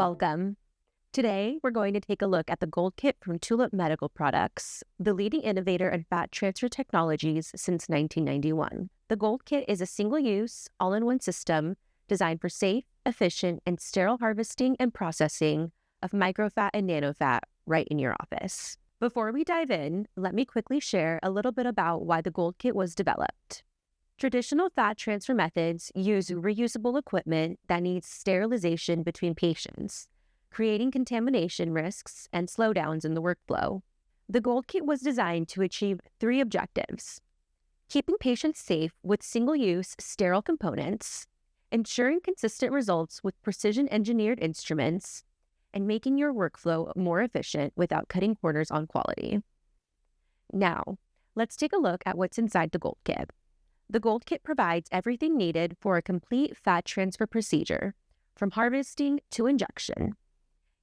Welcome. Today, we're going to take a look at the Gold Kit from Tulip Medical Products, the leading innovator in fat transfer technologies since 1991. The Gold Kit is a single-use, all-in-one system designed for safe, efficient, and sterile harvesting and processing of microfat and nano-fat right in your office. Before we dive in, let me quickly share a little bit about why the Gold Kit was developed. Traditional fat transfer methods use reusable equipment that needs sterilization between patients, creating contamination risks and slowdowns in the workflow. The Gold Kit was designed to achieve three objectives: keeping patients safe with single-use sterile components, ensuring consistent results with precision-engineered instruments, and making your workflow more efficient without cutting corners on quality. Now, let's take a look at what's inside the Gold Kit. The Gold Kit provides everything needed for a complete fat transfer procedure, from harvesting to injection.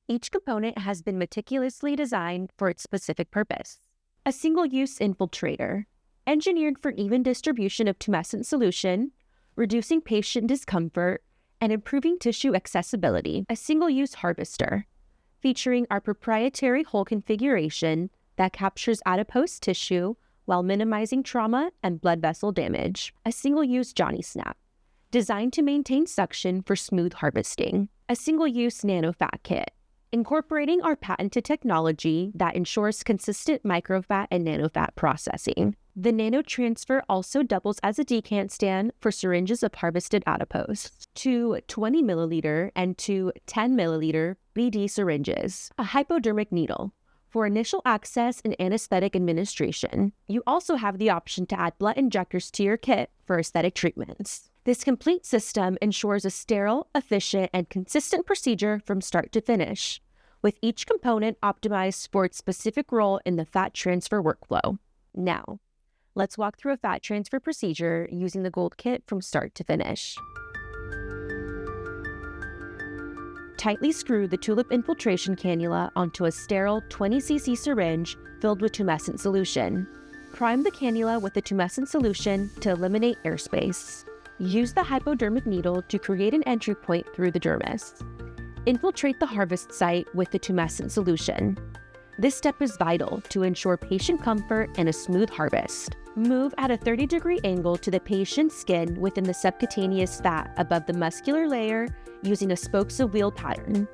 Each component has been meticulously designed for its specific purpose. A single-use infiltrator, engineered for even distribution of tumescent solution, reducing patient discomfort, and improving tissue accessibility. A single-use harvester, featuring our proprietary hole configuration that captures adipose tissue while minimizing trauma and blood vessel damage. A single-use Johnny Snap, designed to maintain suction for smooth harvesting. A single-use nano-fat kit, incorporating our patented technology that ensures consistent microfat and nano-fat processing. The nano transfer also doubles as a decant stand for syringes of harvested adipose. Two 20 milliliter and two 10 milliliter BD syringes. A hypodermic needle for initial access and anesthetic administration. You also have the option to add blood injectors to your kit for aesthetic treatments. This complete system ensures a sterile, efficient, and consistent procedure from start to finish, with each component optimized for its specific role in the fat transfer workflow. Now, let's walk through a fat transfer procedure using the Gold Kit from start to finish. Tightly screw the Tulip infiltration cannula onto a sterile 20 cc syringe filled with tumescent solution. Prime the cannula with the tumescent solution to eliminate airspace. Use the hypodermic needle to create an entry point through the dermis. Infiltrate the harvest site with the tumescent solution. This step is vital to ensure patient comfort and a smooth harvest. Move at a 30-degree angle to the patient's skin within the subcutaneous fat above the muscular layer using a spokes of wheel pattern.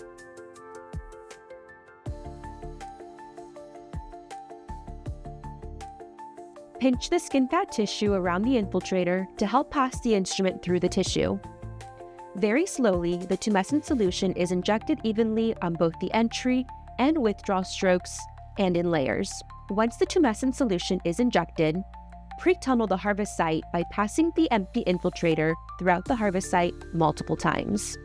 Pinch the skin fat tissue around the infiltrator to help pass the instrument through the tissue. Very slowly, the tumescent solution is injected evenly on both the entry and withdrawal strokes and in layers. Once the tumescent solution is injected, pre-tunnel the harvest site by passing the empty infiltrator throughout the harvest site multiple times.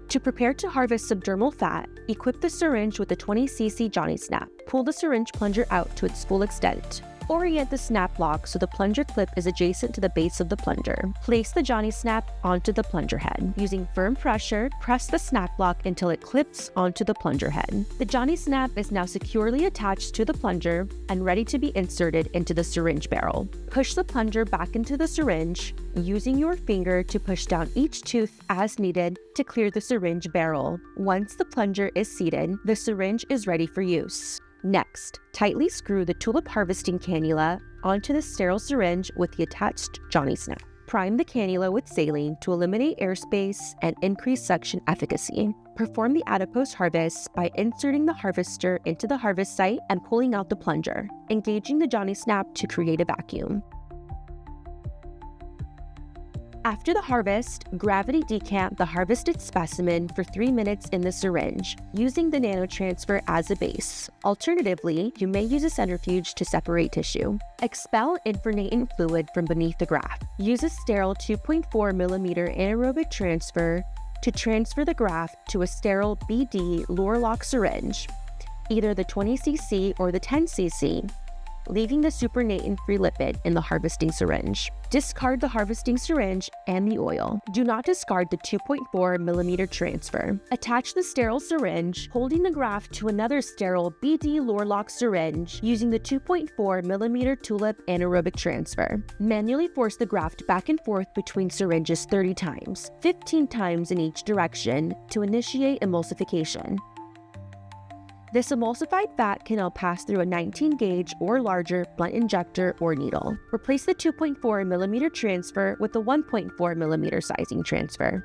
To prepare to harvest subdermal fat, equip the syringe with a 20 cc Johnny Snap. Pull the syringe plunger out to its full extent. Orient the snap lock so the plunger clip is adjacent to the base of the plunger. Place the Johnny Snap onto the plunger head. Using firm pressure, press the snap lock until it clips onto the plunger head. The Johnny Snap is now securely attached to the plunger and ready to be inserted into the syringe barrel. Push the plunger back into the syringe, using your finger to push down each tooth as needed to clear the syringe barrel. Once the plunger is seated, the syringe is ready for use. Next, tightly screw the Tulip harvesting cannula onto the sterile syringe with the attached Johnny Snap. Prime the cannula with saline to eliminate airspace and increase suction efficacy. Perform the adipose harvest by inserting the harvester into the harvest site and pulling out the plunger, engaging the Johnny Snap to create a vacuum. After the harvest, gravity decant the harvested specimen for 3 minutes in the syringe, using the nano transfer as a base. Alternatively, you may use a centrifuge to separate tissue. Expel infiltrating fluid from beneath the graft. Use a sterile 2.4 mm anaerobic transfer to transfer the graft to a sterile BD lock syringe, either the 20 cc or the 10 cc. leaving the supernatant-free lipid in the harvesting syringe. Discard the harvesting syringe and the oil. Do not discard the 2.4 millimeter transfer. Attach the sterile syringe, holding the graft to another sterile BD Lorlock syringe using the 2.4 millimeter Tulip anaerobic transfer. Manually force the graft back and forth between syringes 30 times, 15 times in each direction to initiate emulsification. This emulsified fat can now pass through a 19-gauge or larger blunt injector or needle. Replace the 2.4 millimeter transfer with the 1.4 millimeter sizing transfer.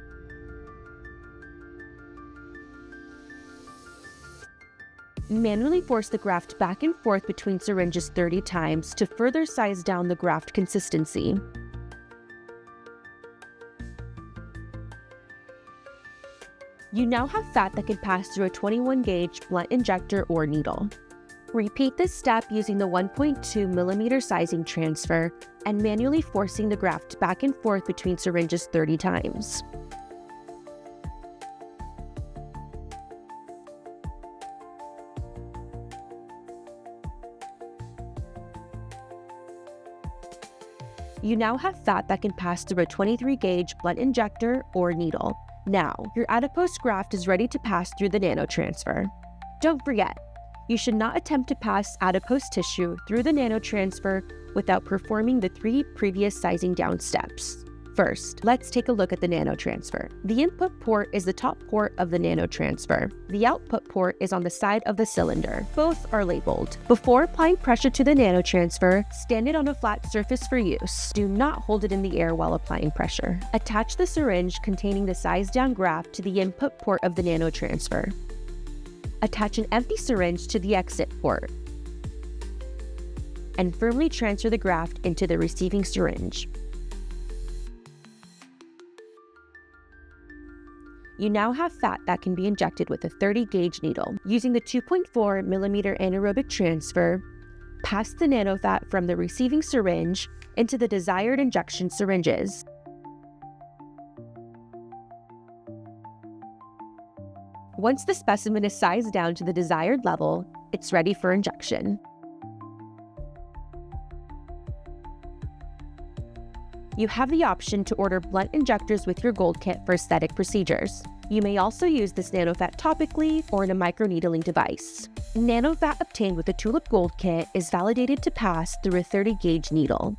Manually force the graft back and forth between syringes 30 times to further size down the graft consistency. You now have fat that can pass through a 21-gauge blunt injector or needle. Repeat this step using the 1.2 millimeter sizing transfer and manually forcing the graft back and forth between syringes 30 times. You now have fat that can pass through a 23-gauge blunt injector or needle. Now, your adipose graft is ready to pass through the nanotransfer. Don't forget, you should not attempt to pass adipose tissue through the nanotransfer without performing the 3 previous sizing down steps. First, let's take a look at the nanotransfer. The input port is the top port of the nanotransfer. The output port is on the side of the cylinder. Both are labeled. Before applying pressure to the nanotransfer, stand it on a flat surface for use. Do not hold it in the air while applying pressure. Attach the syringe containing the sized down graft to the input port of the nanotransfer. Attach an empty syringe to the exit port and firmly transfer the graft into the receiving syringe. You now have fat that can be injected with a 30-gauge needle. Using the 2.4 millimeter anaerobic transfer, pass the nano-fat from the receiving syringe into the desired injection syringes. Once the specimen is sized down to the desired level, it's ready for injection. You have the option to order blunt injectors with your gold kit for aesthetic procedures. You may also use this nano-fat topically or in a microneedling device. Nano-fat obtained with the Tulip Gold Kit is validated to pass through a 30-gauge needle.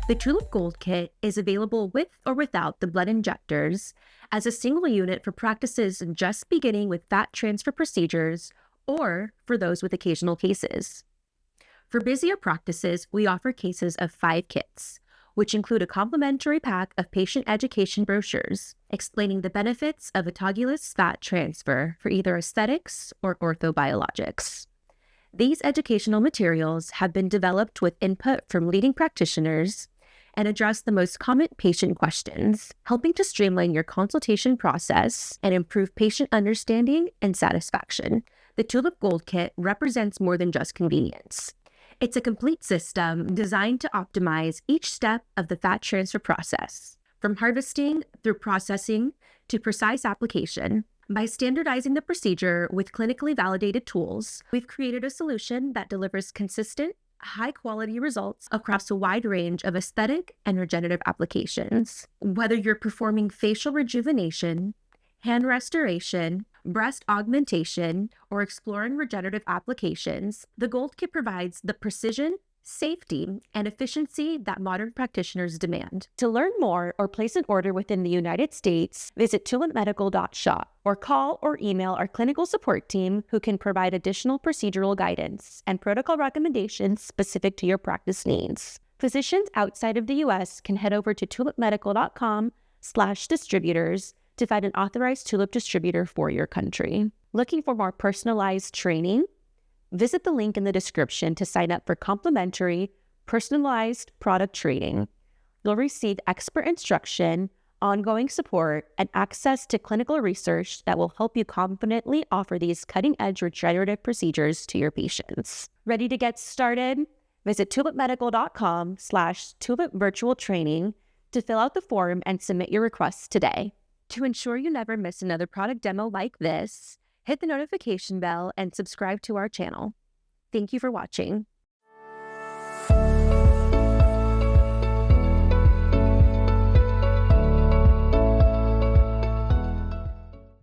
The Tulip Gold Kit is available with or without the blood injectors as a single unit for practices just beginning with fat transfer procedures or for those with occasional cases. For busier practices, we offer cases of 5 kits, which include a complimentary pack of patient education brochures explaining the benefits of autologous fat transfer for either aesthetics or orthobiologics. These educational materials have been developed with input from leading practitioners and address the most common patient questions, helping to streamline your consultation process and improve patient understanding and satisfaction. The Tulip Gold Kit represents more than just convenience. It's a complete system designed to optimize each step of the fat transfer process, from harvesting through processing to precise application. By standardizing the procedure with clinically validated tools, we've created a solution that delivers consistent, high-quality results across a wide range of aesthetic and regenerative applications. Whether you're performing facial rejuvenation, hand restoration, breast augmentation, or exploring regenerative applications, the Gold Kit provides the precision, safety, and efficiency that modern practitioners demand. To learn more or place an order within the United States, visit tulipmedical.shop or call or email our clinical support team who can provide additional procedural guidance and protocol recommendations specific to your practice needs. Physicians outside of the U.S. can head over to tulipmedical.com/distributors to find an authorized Tulip distributor for your country. Looking for more personalized training? Visit the link in the description to sign up for complimentary, personalized product training. You'll receive expert instruction, ongoing support, and access to clinical research that will help you confidently offer these cutting-edge regenerative procedures to your patients. Ready to get started? Visit tulipmedical.com/tulip virtual training to fill out the form and submit your requests today. To ensure you never miss another product demo like this, hit the notification bell and subscribe to our channel. Thank you for watching.